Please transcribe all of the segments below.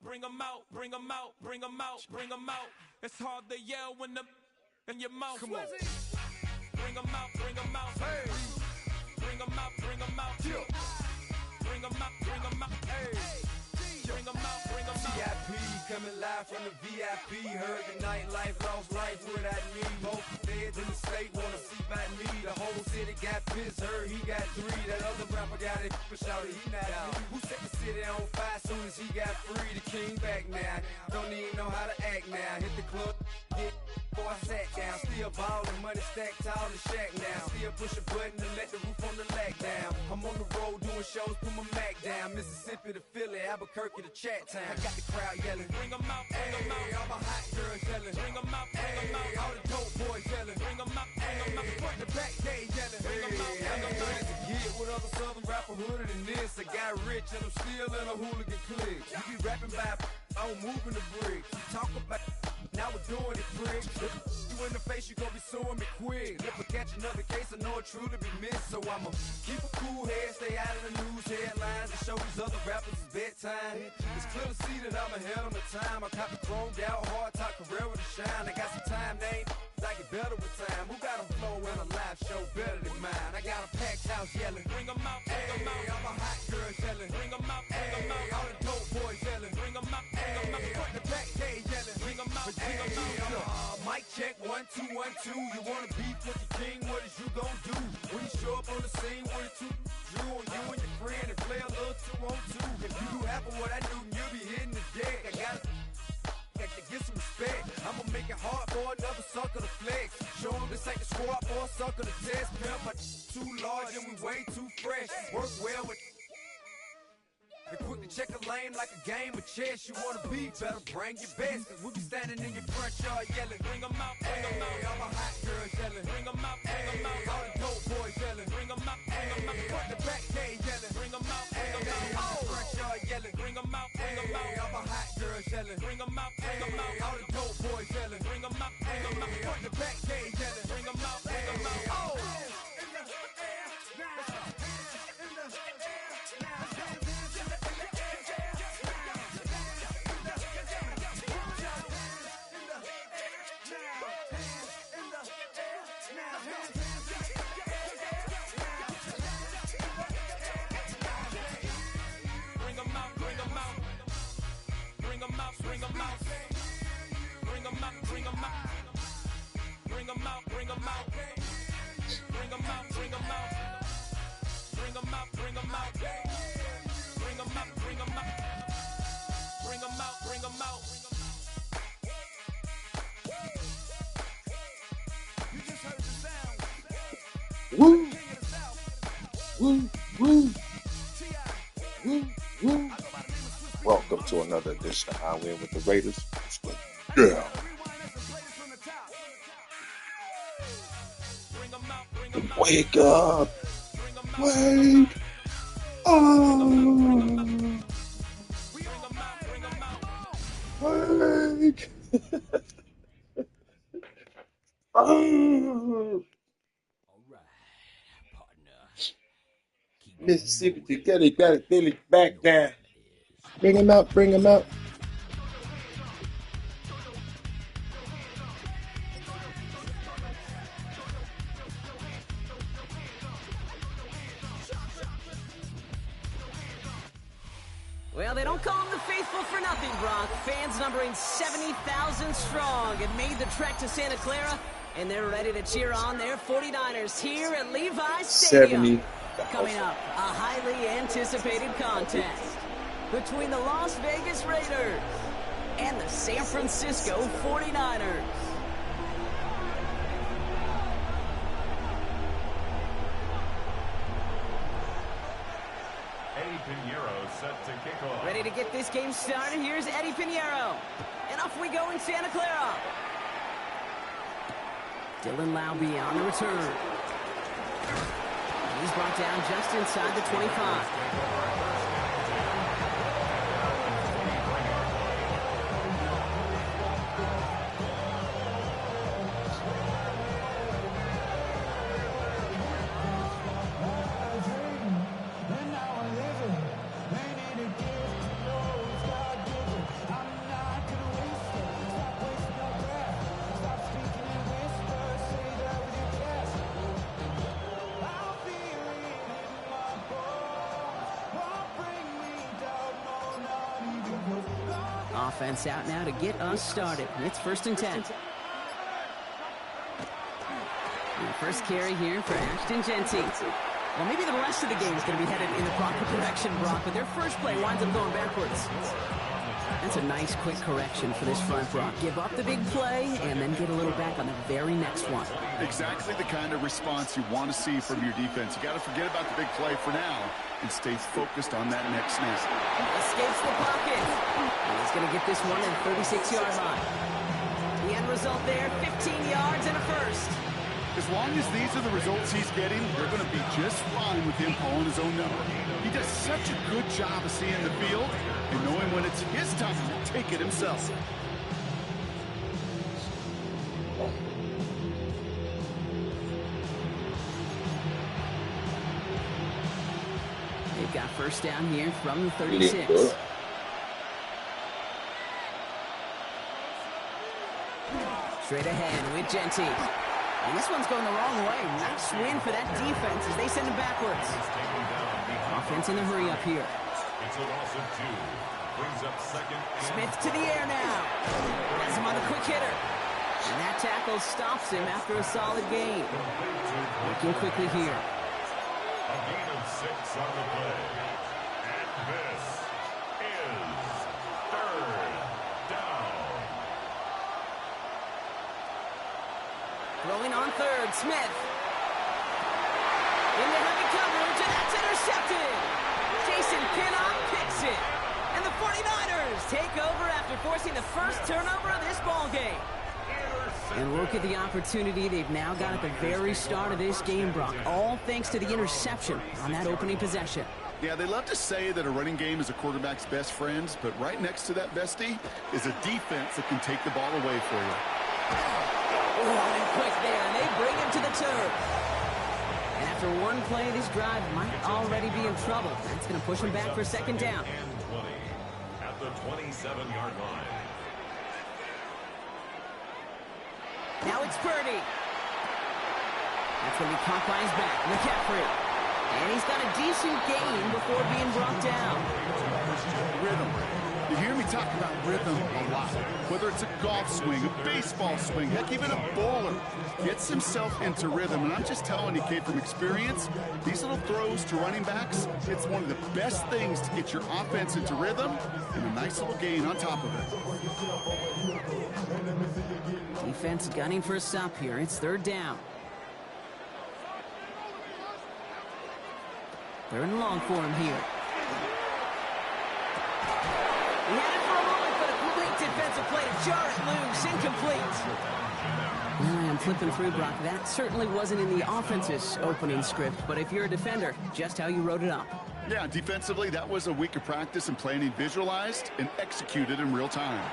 bring them out, bring them out, bring them out, bring them out. It's hard to yell when the in your mouth. Come on. Bring them out, bring them out. Hey. Bring them out, bring them out. Bring them out, bring them out. Hey. Bring them out, bring them out. VIP coming live from the VIP. Heard the nightlife, lost life without me. Both feds in the state wanna see by me. The whole city got pissed, heard he got 3. That other rapper got it, but shouted he not out. Who set the city on fire soon as he got free? The king back now, don't even know how to act now. Hit the club, hit before I sat down. Still ballin', money stacked tall in shack now. Still push a button to let the roof on the lag down. I'm on the road doing shows, put my Mac down. Mississippi to Philly, Albuquerque to Chat Town. I got the crowd yelling, bring them out, bring them out. All my hot girls yelling, bring them out, bring them out. All the dope boys yelling, bring them out, bring them out. Front the back gate yelling, bring them out, bring them out. To get with other southern rapper hooded than this. I got rich and I'm still in a hooligan clique. You be rapping by I'm moving the brick. You talk about now we're doing it, prick. You in the face, you gon' be suing me quick. If I catch another case, I know it truly be missed. So I'ma keep a cool head, stay out of the news headlines, and show these other rappers it's bedtime. It's clear to see that I'm ahead of my time. I copy chromed out, hard top career with a shine. I got some time, name. I get better with time. Who got a flow and a live show better than mine? I got a packed house yelling, bring them out, bring them out. All my hot girls yelling, bring them out, bring them out. All the dope boys yelling, bring them out, bring them out. Front the back gate yelling, bring them out, bring them out. Mic check 1 2 1 2. You wanna beef with the king? What is you gon' do when you show up on the scene with a 2 Drew on you and your friend and play a little 2 on 2? If you do half of what I do, you'll be hitting the deck. I gotta get some respect. I'ma make it hard for another sucker to flex. Show them this ain't the squad for a sucker to test. Pimp, my too large and we way too fresh. Work well with and quick to check a lane like a game of chess. You wanna be better, bring your best. Cause we be standing in your front yard yelling, bring them out, bring them out. All my hot girls yelling, bring them out, bring them out. All the dope boys yelling, bring them out, bring them out. Front the back gate yelling, bring them out, bring them out. All the front yard yelling, bring them out, bring them out. All my hot girls yelling, bring them out, bring them out. All the dope boys yelling, bring them out, bring them out. Front the back gate yelling, bring them out, bring them out. Oh! Bring them out, bring them out, bring them out, bring them out, bring them out, bring them out, bring them out, bring them out, bring them out, bring them out, bring them out, bring them out, bring them out. You just heard the sound. Woo, woo, woo, woo, woo. Welcome to another edition of I Win with the Raiders. Yeah. Wake up. Wake up. Wake. Mississippi together, you gotta feel it back down. Bring him out, bring him out. Well, they don't call them the faithful for nothing, Brock. Fans numbering 70,000 strong have made the trek to Santa Clara, and they're ready to cheer on their 49ers here at Levi Stadium. Coming up, a highly anticipated contest between the Las Vegas Raiders and the San Francisco 49ers. Eddie Pinheiro set to kick off. Ready to get this game started. Here's Eddie Pinheiro. And off we go in Santa Clara. Dylan Laube on the return. He's brought down just inside the 25. offense out now to get us started. It's 1st and 10. And first carry here for Ashton Genty. Well, maybe the rest of the game is going to be headed in the proper direction, Brock, but their first play winds up going backwards. That's a nice, quick correction for this front, Brock. Give up the big play and then get a little back on the very next one. Exactly the kind of response you want to see from your defense. You got to forget about the big play for now and stay focused on that next snap. Escapes the pocket. And he's going to get this one at the 36-yard line. The end result there, 15 yards and a first. As long as these are the results he's getting, they're going to be just fine with him calling his own number. He does such a good job of seeing the field and knowing when it's his time to take it himself. They've got first down here from the 36. Straight ahead with Genty. And this one's going the wrong way. Nice win for that defense as they send him backwards. Offense in the hurry up here. It's a loss of 2. Brings up 2nd. Smith to the air now. Has him on the quick hitter. And that tackle stops him after a solid gain. Working quickly here. A gain of 6 on the play. And this is 3rd down. Throwing on 3rd, Smith. Into heavy coverage, and that's intercepted. Jason Pinnock picks it. And the 49ers take over after forcing the first turnover of this ball game. And look at the opportunity they've now got at the very start of this game, Brock. All thanks to the interception on that opening possession. Yeah, they love to say that a running game is a quarterback's best friend, but right next to that bestie is a defense that can take the ball away for you. Running quick there, and they bring him to the turf. And after one play, this drive might already be in trouble. That's going to push him back for 2nd down. And 20 at the 27-yard line. Now it's Purdy. That's going to be caught by his back, McCaffrey. And he's got a decent gain before being brought down. Rhythm. You hear me talk about rhythm a lot. Whether it's a golf swing, a baseball swing, heck, even a bowler gets himself into rhythm. And I'm just telling you, kid, from experience, these little throws to running backs, it's one of the best things to get your offense into rhythm and a nice little gain on top of it. Defense gunning for a stop here. It's 3rd down. 3rd and long for him here. He had it for a moment, but a quick defensive play to jar it loose. Incomplete. I'm flipping through, Brock. That certainly wasn't in the offense's opening script, but if you're a defender, just how you wrote it up. Yeah, defensively, that was a week of practice and planning visualized and executed in real time.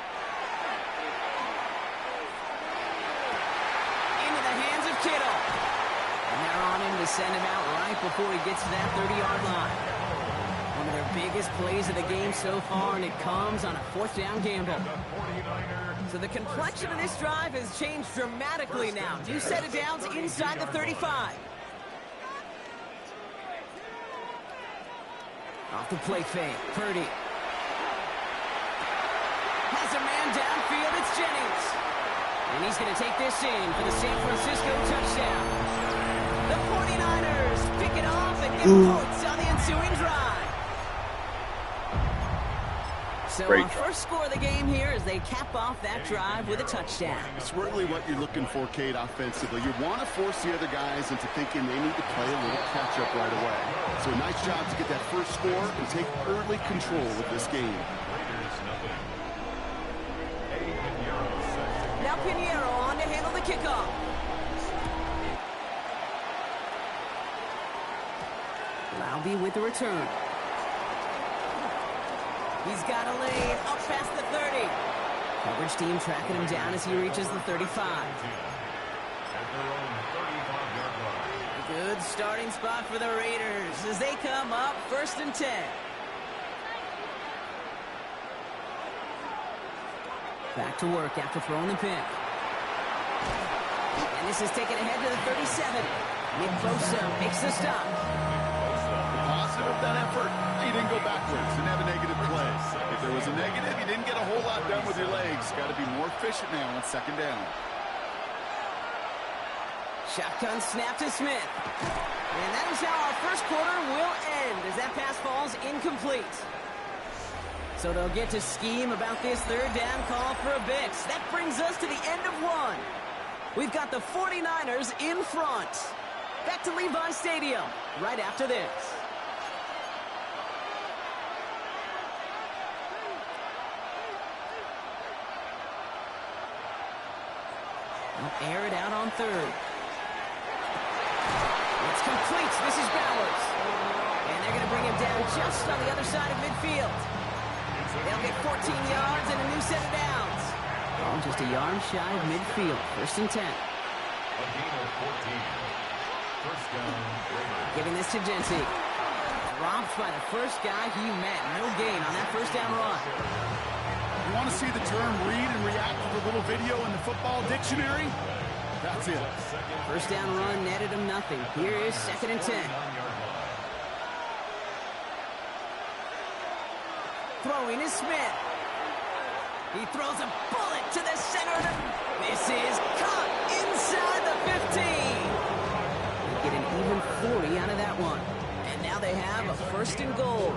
Into the hands of Kittle. And they're on him to send him out right before he gets to that 30-yard line. One of their biggest plays of the game so far, and it comes on a 4th down gamble. So the complexion of this drive has changed dramatically now. 2 set of downs inside the 35. Off the play fake, Purdy. Has a man downfield, it's Jennings. And he's going to take this in for the San Francisco touchdown. The 49ers pick it off and get points on the ensuing drive. So our first score of the game here as they cap off that drive with a touchdown. It's really what you're looking for, Kate, offensively. You want to force the other guys into thinking they need to play a little catch-up right away. So a nice job to get that first score and take early control of this game. Now Pinheiro on to handle the kickoff. Laube with the return. He's got a lane up past the 30. Coverage team tracking him down as he reaches the 35. A good starting spot for the Raiders as they come up 1st and 10. Back to work after throwing the pick. And this is taken ahead to the 37. Nick Bosa makes the stop. Positive that effort. He didn't go backwards. Didn't have a negative play. If there was a negative, he didn't get a whole lot done with your legs. Got to be more efficient now on second down. Shotgun snap to Smith. And that is how our first quarter will end as that pass falls incomplete. So they'll get to scheme about this third down call for a bit. That brings us to the end of one. We've got the 49ers in front. Back to Levi Stadium right after this. They'll air it out on third. It's complete. This is Bowers. And they're going to bring him down just on the other side of midfield. They'll get 14 yards and a new set of downs. Oh, just a yard shy of midfield. First and 10. A gain of 14. First down, Raiders. Giving this to Jency. Dropped by the first guy he met. No gain on that first down run. You want to see the term read and react with a little video in the football dictionary? That's it. First down run netted him nothing. Here is second and 10. Throwing is Smith. He throws a bullet to the center of the... This is caught inside the 15. They get an even 40 out of that one. And now they have a first and goal.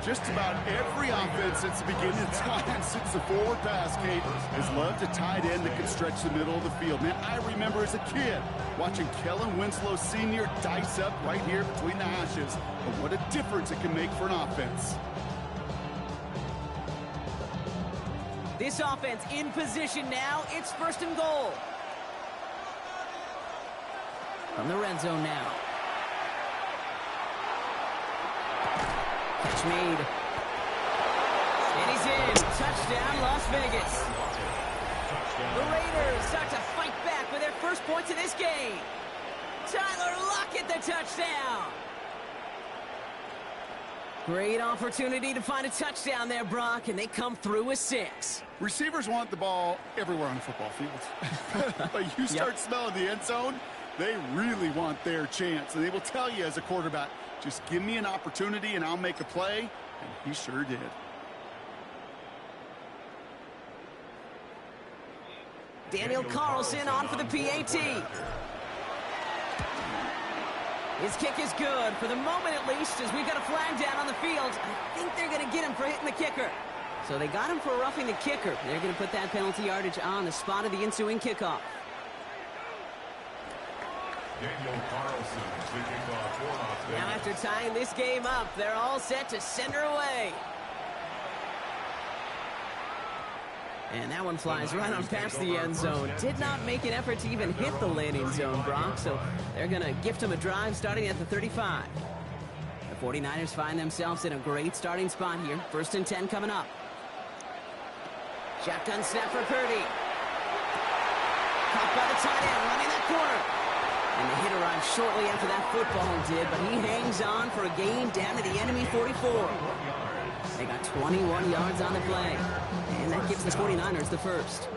Just about every offense since the beginning of time, since the forward pass, Kate, has loved a tight end that can stretch the middle of the field. Man, I remember as a kid watching Kellen Winslow Sr. dice up right here between the hashes. But what a difference it can make for an offense. This offense in position now. It's first and goal. From the red zone now. Catch made. And he's in. Touchdown, Las Vegas. The Raiders start to fight back with their first points in this game. Tyler Lockett, the touchdown. Great opportunity to find a touchdown there, Brock, and they come through with 6. Receivers want the ball everywhere on the football field. But you start smelling the end zone, they really want their chance. And they will tell you as a quarterback, just give me an opportunity and I'll make a play. And he sure did. Daniel Carlson on for the PAT. His kick is good, for the moment at least, as we've got a flag down on the field. I think they're going to get him for hitting the kicker. So they got him for roughing the kicker. They're going to put that penalty yardage on the spot of the ensuing kickoff. Daniel Carlson, the kickoff for Las Vegas. Now after tying this game up, they're all set to send her away. And that one flies right on past the end zone. Did not make an effort to even hit the landing zone, Brock. So they're going to gift him a drive starting at the 35. The 49ers find themselves in a great starting spot here. First and 10 coming up. Shotgun snap for Purdy. Caught by the tight end, running that corner. And the hit arrived shortly after that football did, but he hangs on for a gain down to the enemy 44. They got 21 yards on the play. And that gives the 49ers the first.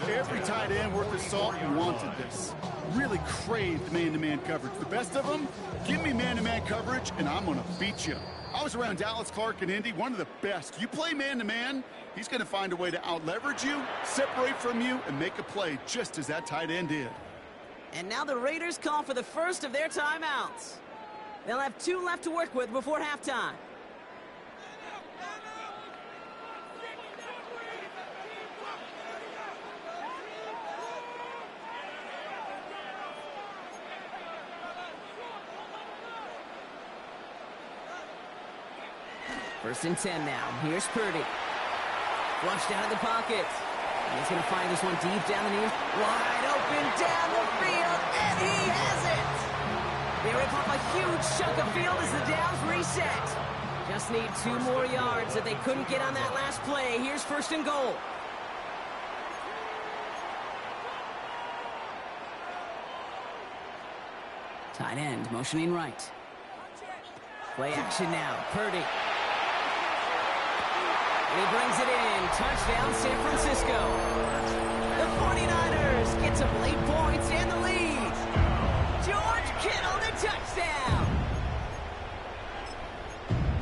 Every tight end worth his salt wanted this. Really craved man-to-man coverage. The best of them, give me man-to-man coverage, and I'm going to beat you. I was around Dallas Clark and Indy, one of the best. You play man-to-man, he's going to find a way to out-leverage you, separate from you, and make a play just as that tight end did. And now the Raiders call for the first of their timeouts. They'll have 2 left to work with before halftime. First and 10 now. Here's Purdy. Flushed out of the pocket. And he's going to find this one deep down the knee. Wide open down the field, and he has it! They rip off a huge chunk of field as the downs reset. Just need 2 more yards that they couldn't get on that last play. Here's first and goal. Tight end motioning right. Play action now. Purdy. And he brings it in. Touchdown, San Francisco. The 49ers get some late points and the lead. George Kittle, the touchdown.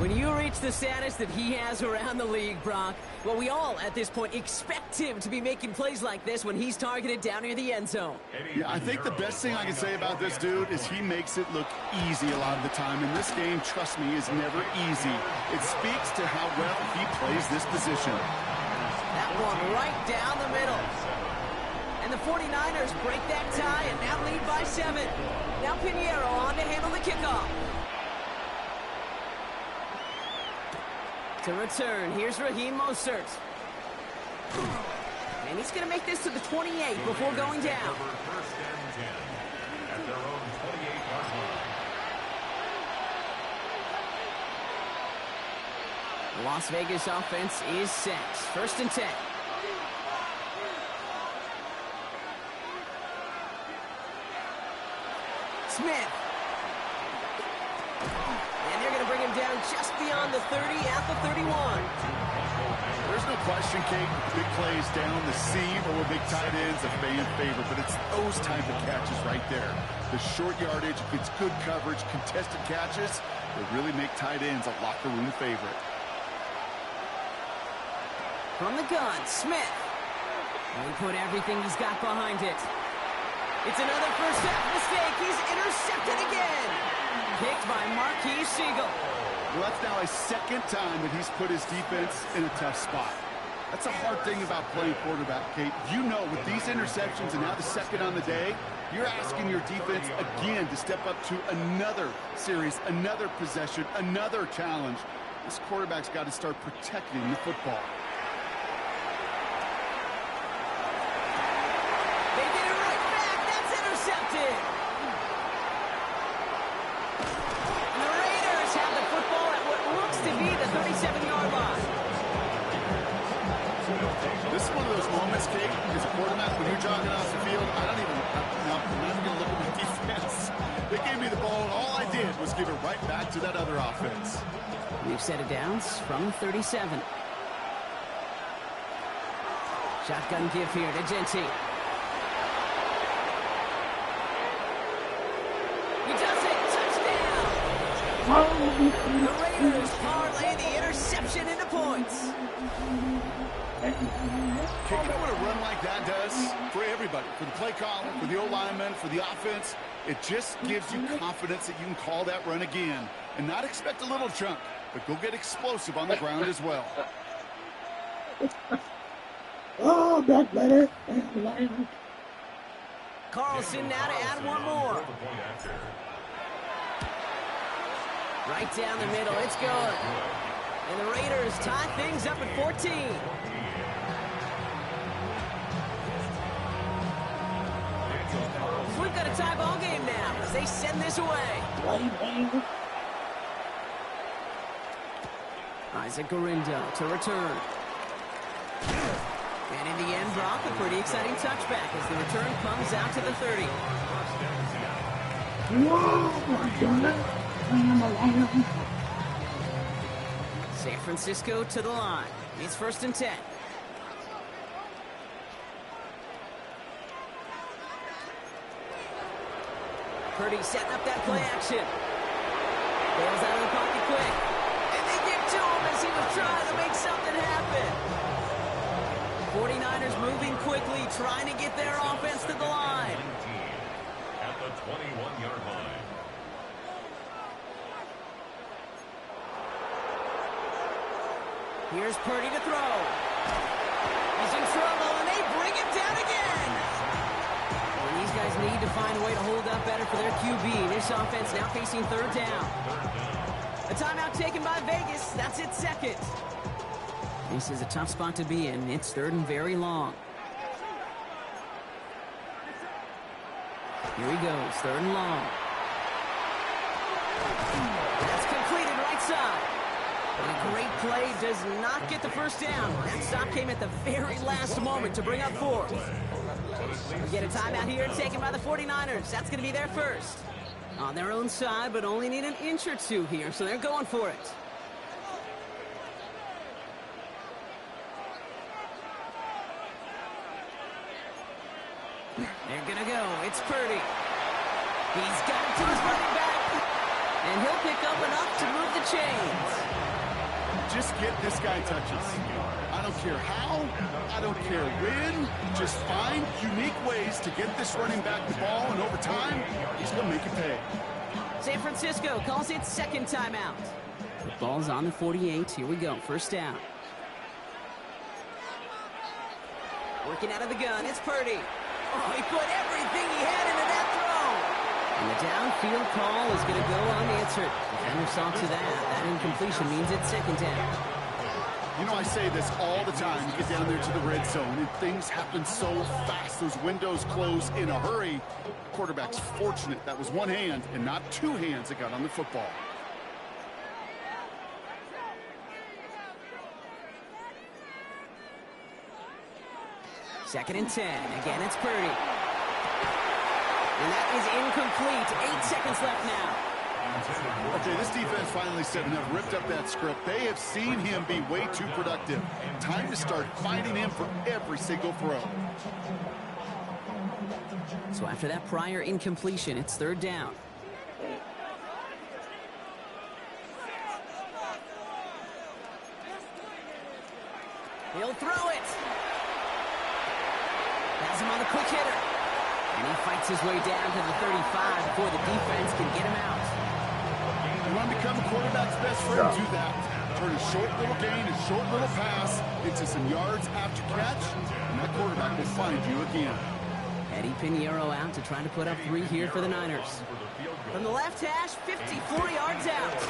When you reach the status that he has around the league, Brock, well, we all at this point expect him to be making plays like this when he's targeted down near the end zone. Yeah, I think the best thing I can say about this dude is he makes it look easy a lot of the time. And this game, trust me, is never easy. It speaks to how well he plays this position. That one right down the middle. And the 49ers break that tie and now lead by 7. Now Pinheiro on to handle the kickoff. To return, here's Raheem Mostert. And he's going to make this to the 28 before going down. First and 10 at their own 28-yard line. The Las Vegas offense is set. First and 10. Smith. And they're going to bring him down just beyond the 30 at the 31. There's no question, Kate, big plays down the seam or big tight ends, a fan favorite, but it's those type of catches right there. The short yardage, it's good coverage, contested catches that really make tight ends a locker room favorite. From the gun, Smith. And he put everything he's got behind it. It's another first half mistake. He's intercepted again. Picked by Marquise Siegel. Well, that's now a second time that he's put his defense in a tough spot. That's a hard thing about playing quarterback, Kate. You know, with these interceptions and now the second on the day, you're asking your defense again to step up to another series, another possession, another challenge. This quarterback's got to start protecting the football. They get it right back. That's intercepted. And the Raiders have the football at what looks to be the 37-yard line. This is one of those moments, Kate, as a quarterback, when you're jogging off the field, I'm not even going to look at my defense. They gave me the ball, and all I did was give it right back to that other offense. We've set it downs from the 37. Shotgun give here to Genty. He does it! Touchdown! The Raiders parlay the interception into points. Kate, you know what a run like that does for everybody? For the play caller, for the O-lineman, for the offense. It just gives you confidence that you can call that run again and not expect a little chunk, but go get explosive on the ground as well. Oh, back better. Carlson now to add one more. Right down the middle, it's good. And the Raiders tie things up at 14. We've got a tie ball game now as they send this away. Isaac Gurindo to return. And in the end, Brock, a pretty exciting touchback as the return comes out to the 30. San Francisco to the line. It's first and 10. Purdy setting up that play action. Bails out of the pocket quick. And they get to him as he was trying to make something happen. 49ers moving quickly, trying to get their offense to the line. At the 21-yard line. Here's Purdy to throw. He's in trouble, and they bring him down again. And these guys need to find a way to hold up better for their QB. This offense now facing third down. A timeout taken by Vegas. That's its second. This is a tough spot to be in. It's third and very long. Here he goes, third and long. That's completed right side. And a great play does not get the first down. That stop came at the very last moment to bring up fourth. We get a timeout here taken by the 49ers. That's going to be their first. On their own side, but only need an inch or two here, so they're going for it. They're going to go. It's Purdy. He's got it to his running back. And he'll pick up enough to move the chains. Just get this guy touches. I don't care how, I don't care when. Just find unique ways to get this running back the ball, and over time, he's going to make it pay. San Francisco calls it second timeout. The ball's on the 48. Here we go. First down. Working out of the gun. It's Purdy. Oh, he put everything he had into that throw. And the downfield call is going to go unanswered. Defender saw to that. That incompletion means it's second down. You know, I say this all the time. You get down there to the red zone, and things happen so fast. Those windows close in a hurry. Quarterback's fortunate that was one hand and not two hands that got on the football. Second and 10. Again, it's Purdy. And that is incomplete. 8 seconds left now. Okay, this defense finally said enough, ripped up that script. They have seen him be way too productive. Time to start finding him for every single throw. So after that prior incompletion, it's third down. He'll throw it. Has him on the quick hitter. And he fights his way down to the 35 before the defense can get him out. You want to become a quarterback's best friend? Do that. Turn a short little gain, a short little pass into some yards after catch, and that quarterback will find you again. Eddie Pinheiro out to try to put up 3 here for the Niners. From the left hash, 54 yards out.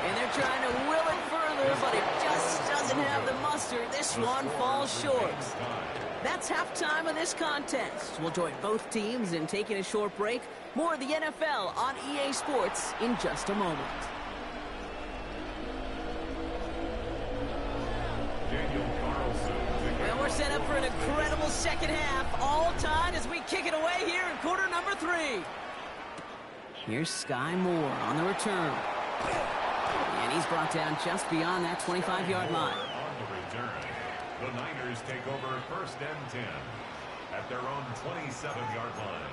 And they're trying to will it further, but it just doesn't have the muster. This one falls short. That's halftime of this contest. We'll join both teams in taking a short break. More of the NFL on EA Sports in just a moment. Well, we're set up for an incredible second half. All tied as we kick it away here in quarter number 3. Here's Sky Moore on the return. And he's brought down just beyond that 25-yard line. On the return, the Niners take over first and 10 at their own 27-yard line.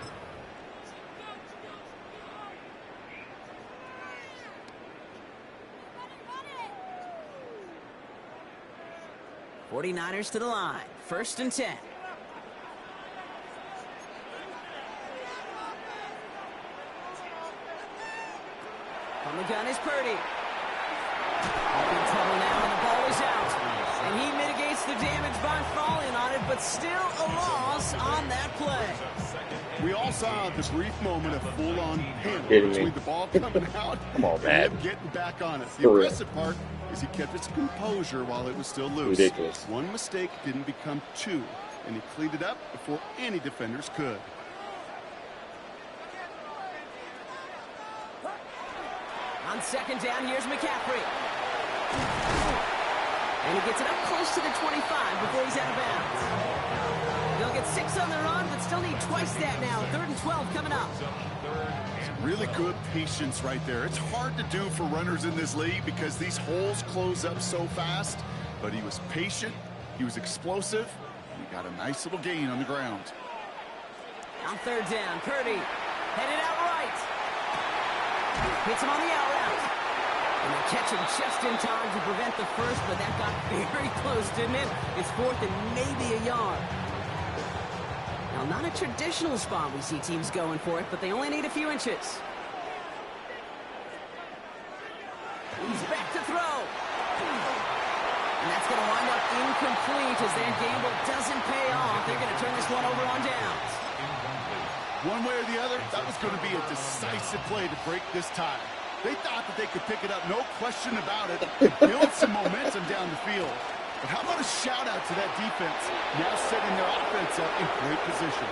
'49ers to the line. First and 10. From the gun is Purdy. In trouble now, and the ball is out. And he mitigates the damage by falling on it, but still a loss on that play. We all saw the brief moment of full-on panic between the ball coming out and him getting back on it. The impressive part is he kept his composure while it was still loose. Ridiculous. One mistake didn't become 2, and he cleaned it up before any defenders could. On second down, here's McCaffrey. And he gets it up close to the 25 before he's out of bounds. They'll get 6 on the run, but still need twice that now. 3rd and 12 coming up. Really good patience right there. It's hard to do for runners in this league because these holes close up so fast. But he was patient, he was explosive, and he got a nice little gain on the ground. On third down, Purdy headed out right. Hits him on the out route. And they catch him just in time to prevent the first, but that got very close, didn't it? It's 4th and maybe a yard. Now, not a traditional spot we see teams going for it, but they only need a few inches. He's back to throw. And that's going to wind up incomplete as their gamble doesn't pay off. They're going to turn this one over on downs. One way or the other, that was going to be a decisive play to break this tie. They thought that they could pick it up, no question about it, build some momentum down the field. But how about a shout-out to that defense, now setting their offense up in great position.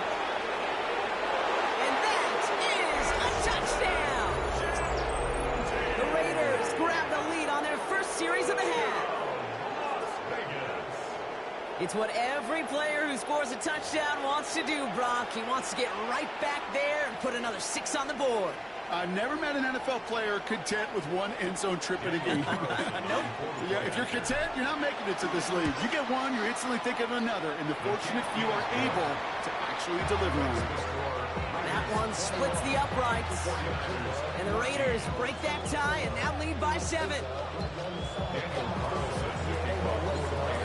And that is a touchdown! The Raiders grab the lead on their first series of the half. It's what every player who scores a touchdown wants to do, Brock. He wants to get right back there and put another 6 on the board. I've never met an NFL player content with one end zone trip in a game. Nope. Yeah, if you're content, you're not making it to this league. You get one, you're instantly thinking of another, and the fortunate few are able to actually deliver on it. That one splits the uprights. And the Raiders break that tie and now lead by 7.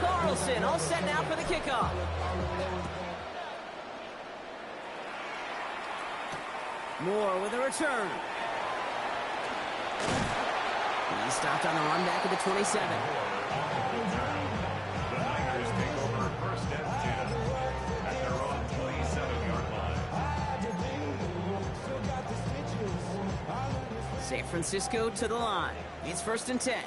Carlson all set now for the kickoff. Moore with a return. He stopped on the run back at the 27. The Niners take over first and 10 at their own 27-yard line. San Francisco to the line. It's first and 10.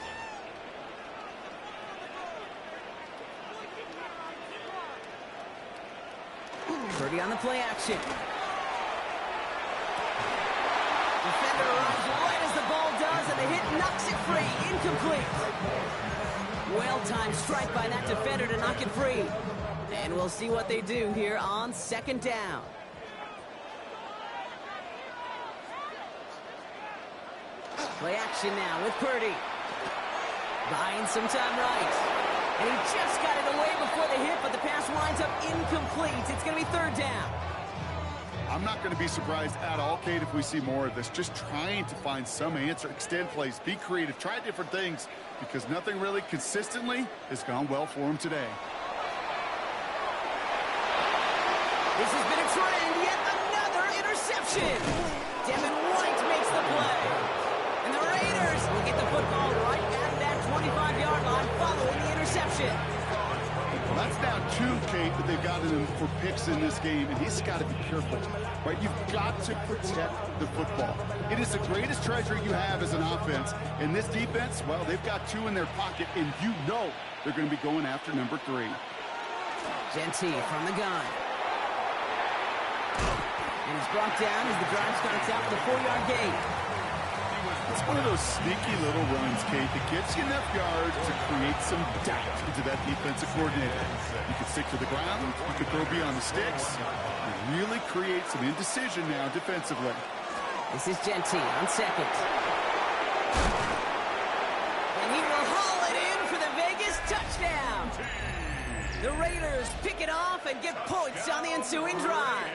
Purdy on the play action. Defender arrives right as the ball does, and the hit knocks it free. Incomplete. Well-timed strike by that defender to knock it free. And we'll see what they do here on second down. Play action now with Purdy. Buying some time right. And he just got it away before the hit, but the pass winds up incomplete. It's going to be third down. I'm not going to be surprised at all, Kate, if we see more of this. Just trying to find some answer, extend plays, be creative, try different things, because nothing really consistently has gone well for him today. This has been a trend, yet another interception. Devin White makes the play. And the Raiders will get the football right at that 25-yard line following the interception. Well, that's now 2, Kate, that they've gotten him for picks in this game, and he's got to be careful, right? You've got to protect the football. It is the greatest treasure you have as an offense, and this defense, well, they've got 2 in their pocket, and you know they're going to be going after number 3. Genty from the gun. And he's brought down as the drive starts out with a 4-yard gain. It's one of those sneaky little runs, Kate, that gets you enough yards to create some doubt into that defensive coordinator. You can stick to the ground, you can throw beyond the sticks, and really create some indecision now defensively. This is Genty on second. And he will haul it in for the Vegas touchdown. The Raiders pick it off and get points on the ensuing drive.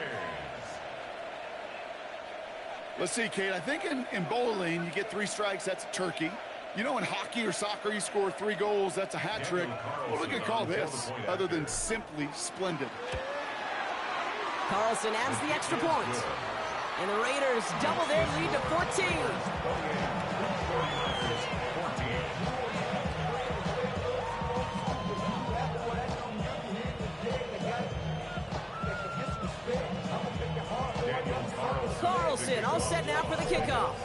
Let's see, Kate, I think in bowling, you get 3 strikes, that's a turkey. You know, in hockey or soccer, you score 3 goals, that's a hat trick. What are we going to call this, other than simply splendid? Carlson adds the extra point. And the Raiders double their lead to 14. Carlson all set now for the kickoff.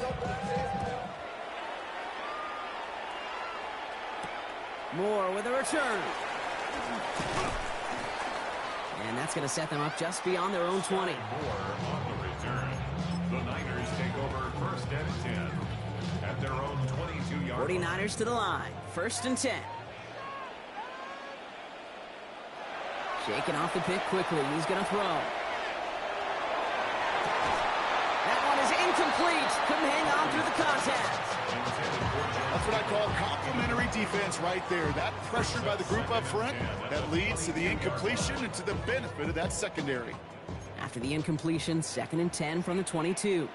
Moore with a return. And that's going to set them up just beyond their own 20. Moore on the return. The Niners take over first and 10 at their own 22-yard line. 49ers to the line. First and 10. Shaking off the pick quickly. He's going to throw. Incomplete. Couldn't hang on through the contact. That's what I call complimentary defense right there. That pressure by the group up front, that leads to the incompletion and to the benefit of that secondary. After the incompletion, second and 10 from the 22.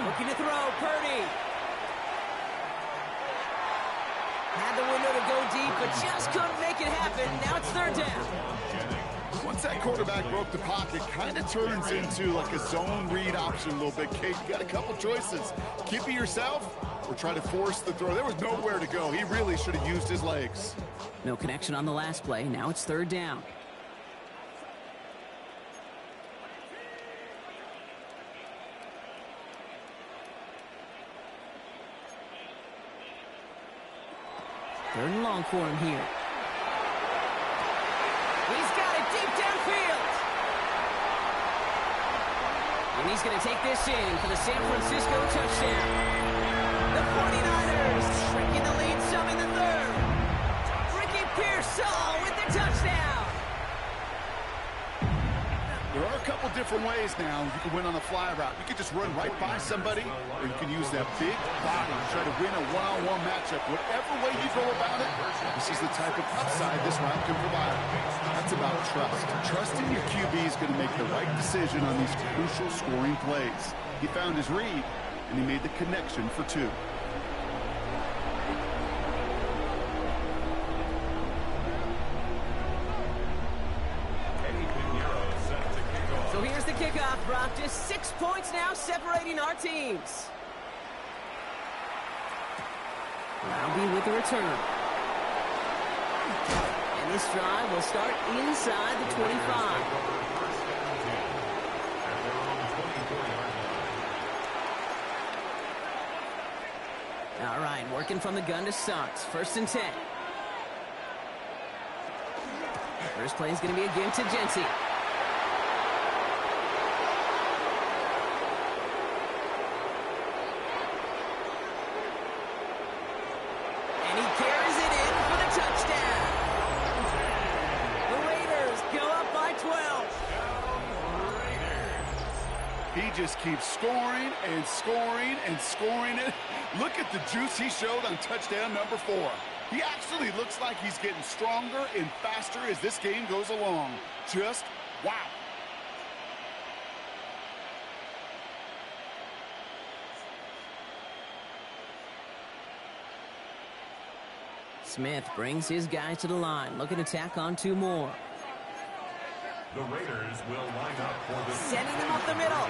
Looking to throw, Purdy. Had the window to go deep, but just couldn't make it happen. Now it's third down. Once that quarterback broke the pocket, kind of turns into like a zone read option a little bit, Kate. You got a couple choices. Keep it yourself or try to force the throw. There was nowhere to go. He really should have used his legs. No connection on the last play. Now it's third down. Third and long for him here. He's got it deep downfield. And he's going to take this in for the San Francisco touchdown. The 49ers shrinking the lead some in the third. Ricky Pierce Hall with the touchdown. There are a couple different ways now you can win on a fly route. You can just run right by somebody, or you can use that big body to try to win a one-on-one matchup. Whatever way you go about it, this is the type of upside this route can provide. That's about trust. Trusting your QB is going to make the right decision on these crucial scoring plays. He found his read, and he made the connection for 2. So here's the kickoff, Brock. Just 6 points now separating our teams. Roundy with the return. And this drive will start inside the 25. All right, working from the gun to start. 1st and 10. First play is going to be a give to Jency. He just keeps scoring and scoring and scoring it. Look at the juice he showed on touchdown number 4. He actually looks like he's getting stronger and faster as this game goes along. Just wow. Smith brings his guys to the line. Looking to tack on 2 more. The Raiders will line up for the... Sending him up the middle.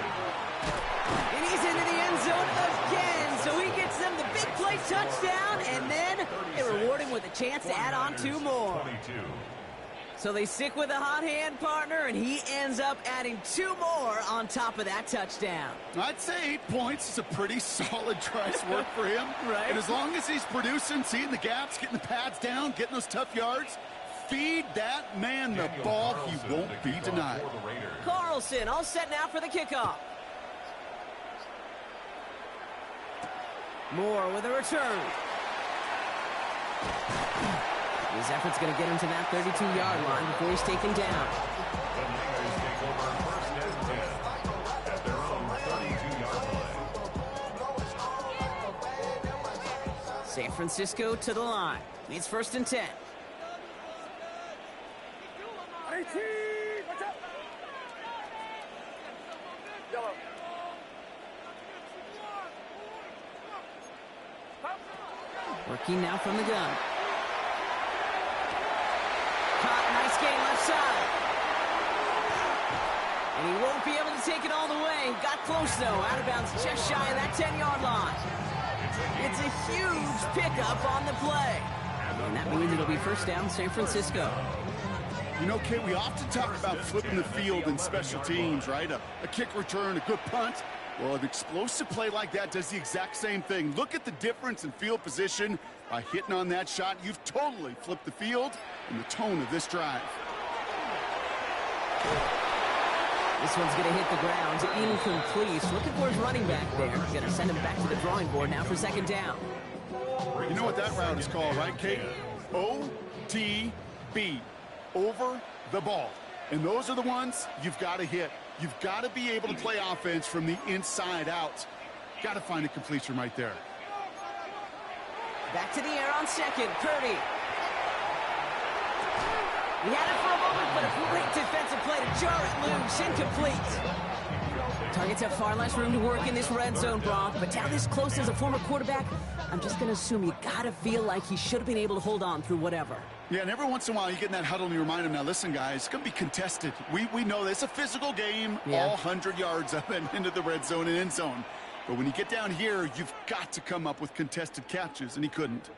And he's into the end zone again. So he gets them the big play touchdown. And then they reward him with a chance to add on 2 more. 22. So they stick with a hot hand partner, and he ends up adding 2 more on top of that touchdown. I'd say 8 points is a pretty solid drive's work for him. Right. And as long as he's producing, seeing the gaps, getting the pads down, getting those tough yards, feed that man the ball. He won't be denied. Carlson all set now for the kickoff. Moore with a return. His effort's going to get him to that 32-yard line before he's taken down. The Niners take over 1st and 10 at their own 32-yard line. San Francisco to the line. It's 1st and 10. Working now from the gun. Caught, nice gain left side. And he won't be able to take it all the way. Got close, though. Out of bounds just shy of that 10-yard line. It's a huge pickup on the play. And that means it'll be 1st down, San Francisco. You know, Kate, we often talk about flipping the field in special teams, right? A kick return, a good punt. Well, an explosive play like that does the exact same thing. Look at the difference in field position. By hitting on that shot, you've totally flipped the field and the tone of this drive. This one's going to hit the ground. Incomplete. Looking for his running back there. Going to send him back to the drawing board now for 2nd down. You know what that route is called, right, Kate? OTB. Over the ball. And those are the ones you've got to hit. You've got to be able to play offense from the inside out. Got to find a completion right there. Back to the air on 2nd. Purdy. He had it for a moment, but a great defensive play to jar it loose. Incomplete. Targets have far less room to work in this red zone, Brock. But down this close as a former quarterback, I'm just going to assume you got to feel like he should have been able to hold on through whatever. Yeah, and every once in a while you get in that huddle and you remind him, now listen, guys, it's going to be contested. We know this. It's a physical game, all 100 yards up and into the red zone and end zone. But when you get down here, you've got to come up with contested catches, and he couldn't.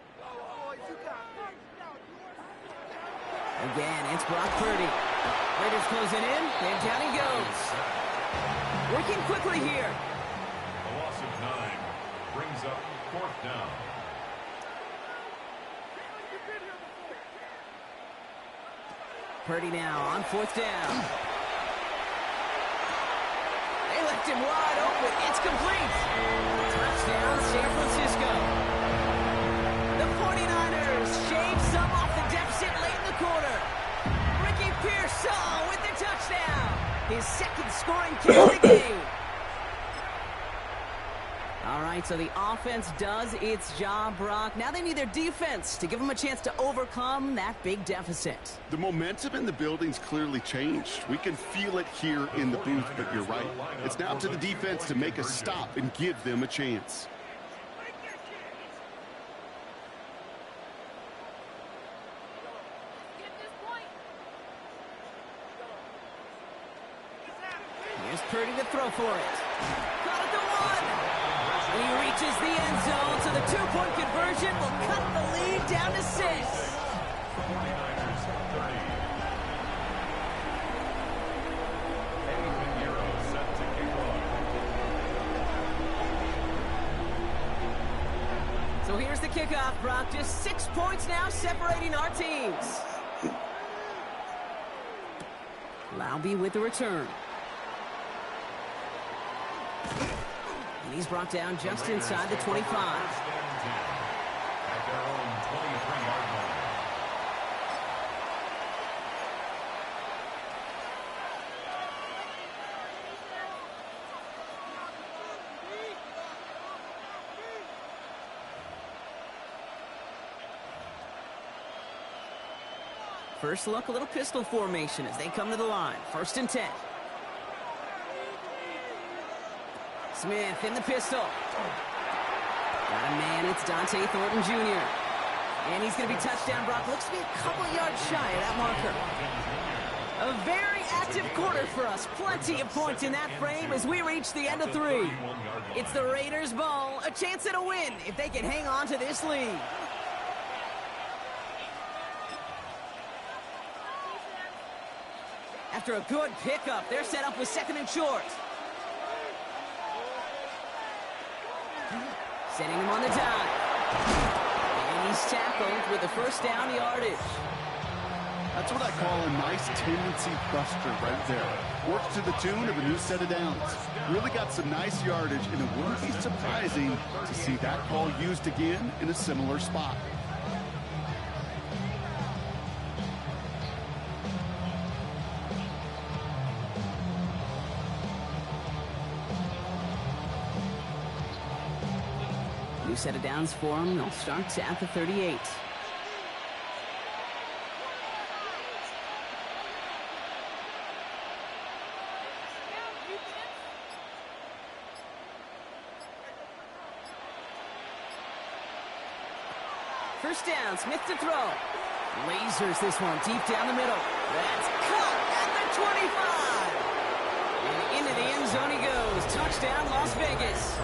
Again, it's Brock Purdy. Raiders closing in, and down he goes. Working quickly here. A loss of 9 brings up 4th down. Purdy now on 4th down. They left him wide open. It's complete. Touchdown, San Francisco. The 49ers shave some off the deficit late in the quarter. scoring kick of the game. All right, so the offense does its job, Brock. Now they need their defense to give them a chance to overcome that big deficit. The momentum in the building's clearly changed. We can feel it here in the booth, but you're right. It's now up to the defense to make a stop and give them a chance. Here's Purdy to throw for it. Caught at the one. And he reaches the end zone, so the two-point conversion will cut the lead down to 6. 49ers 30. Eddie Pinheiro set to kick off. So here's the kickoff, Brock. Just 6 points now separating our teams. Laube with the return. And he's brought down just inside the 25. At their own 23-yard line. First look, a little pistol formation as they come to the line. 1st and 10. Smith in the pistol. Got a man, it's Dante Thornton Jr. And he's going to be touchdown, Brock. Looks to be a couple yards shy of that marker. A very active quarter for us. Plenty of points in that frame as we reach the end of 3. It's the Raiders' ball, a chance at a win if they can hang on to this lead. After a good pickup, they're set up with 2nd and short. Setting him on the dive. And he's tackled with the 1st down yardage. That's what I call a nice tendency buster right there. Works to the tune of a new set of downs. Really got some nice yardage, and it wouldn't be surprising to see that call used again in a similar spot. New set of downs for him. They'll start at the 38. First down, Smith to throw. Lasers this one deep down the middle. That's caught at the 25. And into the end zone he goes. Touchdown, Las Vegas.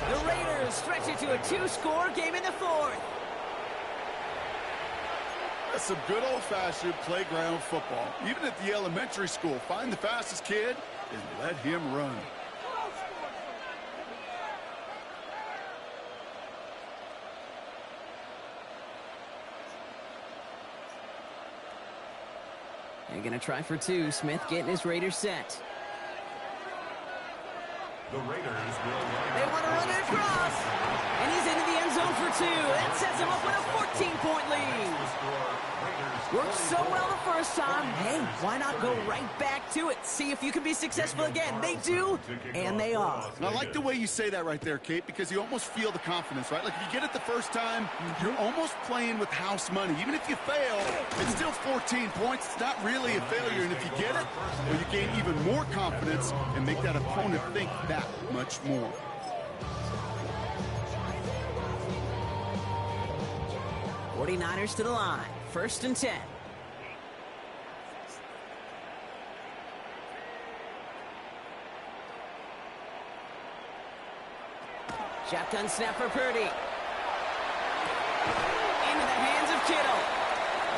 The Raiders stretch it to a 2-score game in the 4th. That's some good old-fashioned playground football. Even at the elementary school, find the fastest kid and let him run. They're going to try for 2. Smith getting his Raiders set. The Raiders will They want to run it across. And he's into the end zone for 2. That sets him up with a 14-point lead. Worked so well the first time. Hey, why not go right back to it? See if you can be successful again. They do, and they are. And I like the way you say that right there, Kate, because you almost feel the confidence, right? Like if you get it the first time, you're almost playing with house money. Even if you fail, it's still 14 points. It's not really a failure. And if you get it, well, you gain even more confidence and make that opponent think that much more. '49ers to the line. 1st and 10. Shotgun snap for Purdy. Into the hands of Kittle.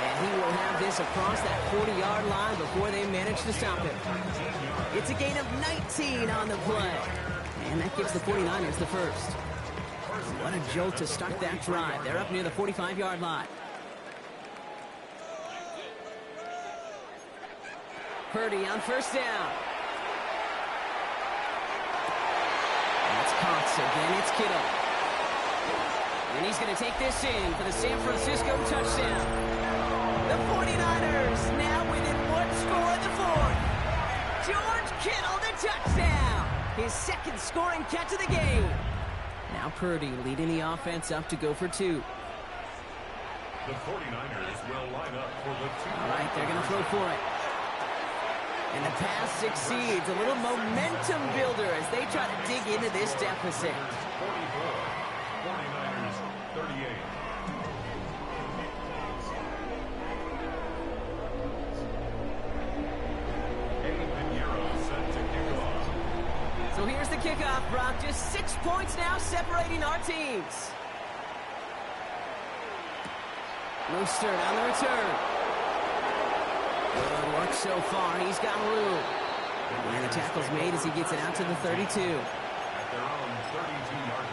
And he will have this across that 40-yard line before they manage to stop him. It's a gain of 19 on the play. And that gives the 49ers the first. What a jolt to start that drive. They're up near the 45-yard line. Purdy on 1st down. That's caught, so then it's Kittle. And he's going to take this in for the San Francisco touchdown. The 49ers now within 1 score in the 4th. George Kittle, the touchdown! His second scoring catch of the game. Now Purdy leading the offense up to go for 2. The 49ers will line up for the 2. All right, they're going to throw for it. And the pass succeeds. A little momentum builder as they try to dig into this deficit. 44, 49ers 38. So here's the kickoff, Brock. Just 6 points now separating our teams. Mostert on the return. Good work so far. He's got room. And the tackle's made as he gets it out to the 32. At their own 32-yard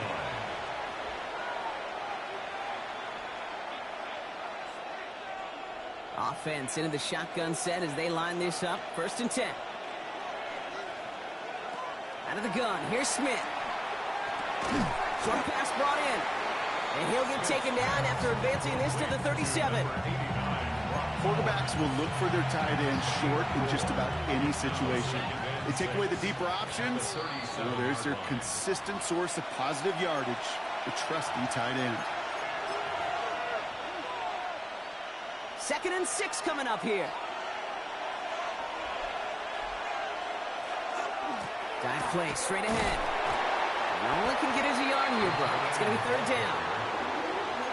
line. Offense into the shotgun set as they line this up. 1st and 10. Out of the gun, here's Smith. Short pass brought in. And he'll get taken down after advancing this to the 37. Quarterbacks will look for their tight end short in just about any situation. They take away the deeper options. Well, there's their consistent source of positive yardage, the trusty tight end. 2nd and 6 coming up here. Dive play straight ahead. Nolan can get his yard here, bro. It's going to be 3rd down.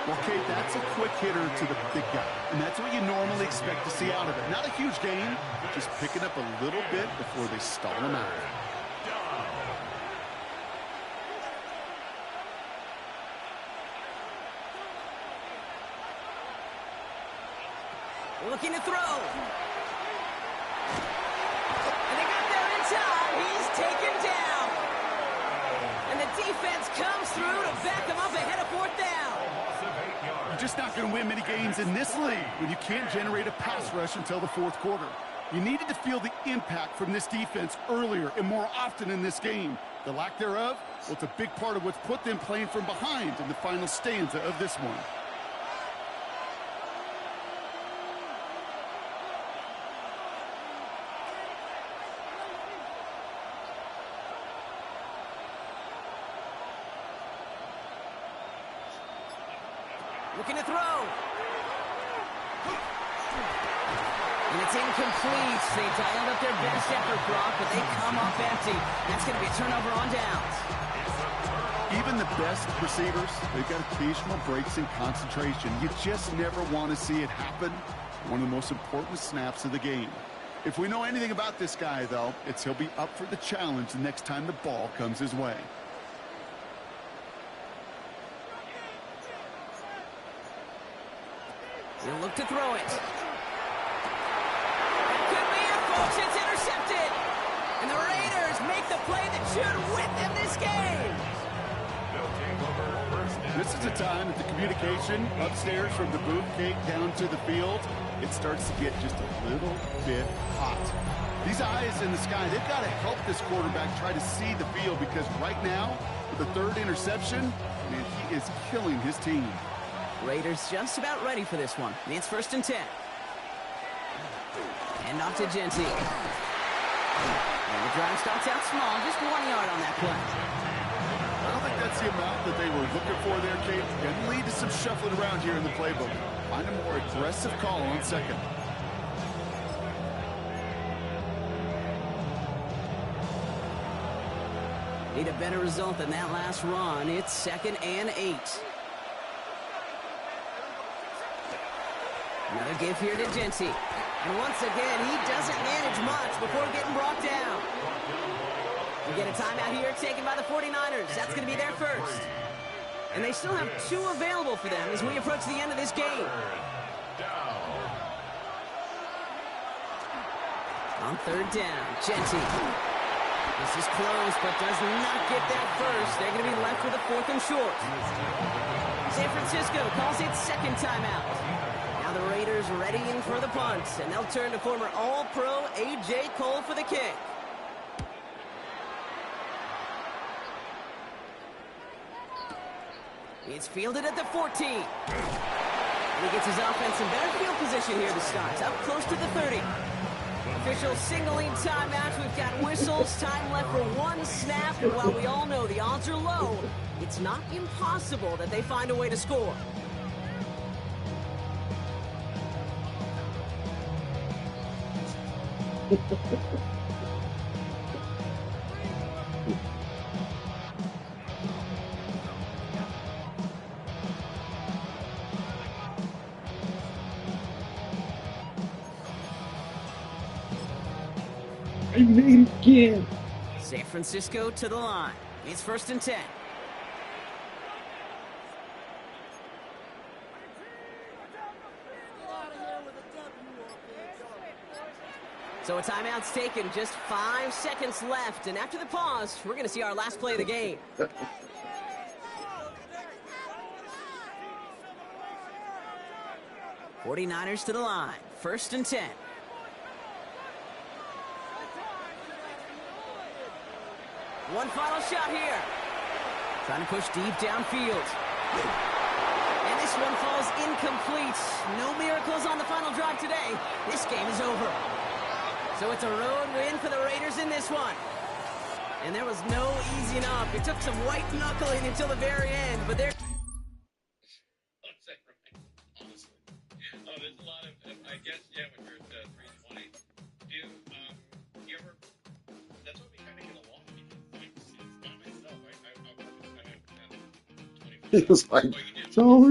Well, Kate, that's a quick hitter to the big guy, and that's what you normally expect to see out of it. Not a huge gain, just picking up a little bit before they stall him out. Looking to throw. And they got there in time. He's taken down. And the defense comes through to back him up ahead of 4th down. You're just not going to win many games in this league when you can't generate a pass rush until the 4th quarter. You needed to feel the impact from this defense earlier and more often in this game. The lack thereof, well, it's a big part of what's put them playing from behind in the final stanza of this one. Looking to throw. And it's incomplete. They dialed up their best effort, Brock, but they come up empty. That's going to be a turnover on downs. Even the best receivers, they've got occasional breaks in concentration. You just never want to see it happen. One of the most important snaps of the game. If we know anything about this guy, though, it's he'll be up for the challenge the next time the ball comes his way. He'll look to throw it. It could be it, folks. It's intercepted. And the Raiders make the play that should win them this game. This is a time that the communication upstairs from the booth gate down to the field, it starts to get just a little bit hot. These eyes in the sky, they've got to help this quarterback try to see the field because right now, with the 3rd interception, man, he is killing his team. Raiders just about ready for this one. It's 1st and 10. Hand off to Genty. And the drive starts out small, just 1 yard on that play. I don't think that's the amount that they were looking for there, Kate. Can lead to some shuffling around here in the playbook. Find a more aggressive call on 2nd. Need a better result than that last run. It's 2nd and 8. Another give here to Genty. And once again, he doesn't manage much before getting brought down. We get a timeout here taken by the 49ers. That's going to be their first. And they still have 2 available for them as we approach the end of this game. On 3rd down, Genty. This is close, but does not get there first. They're going to be left with a 4th and short. San Francisco calls it 2nd timeout. Now the Raiders readying for the punt, and they'll turn to former All-Pro A.J. Cole for the kick. It's fielded at the 14. And he gets his offense in better field position here to start, up close to the 30. The officials signaling timeouts. We've got whistles, time left for one snap, and while we all know the odds are low, it's not impossible that they find a way to score. I made it again. San Francisco to the line. It's 1st and 10. So a timeout's taken, just 5 seconds left, and after the pause, we're going to see our last play of the game. '49ers to the line, 1st and 10. One final shot here. Trying to push deep downfield. And this one falls incomplete. No miracles on the final drive today. This game is over. So it's a road win for the Raiders in this one. And there was no easing up. It took some white knuckling until the very end, but there... Honestly. There's a lot of, I guess, yeah, when you're at 320, you ever, that's what we kind of get along with. It's not myself. I He was like, so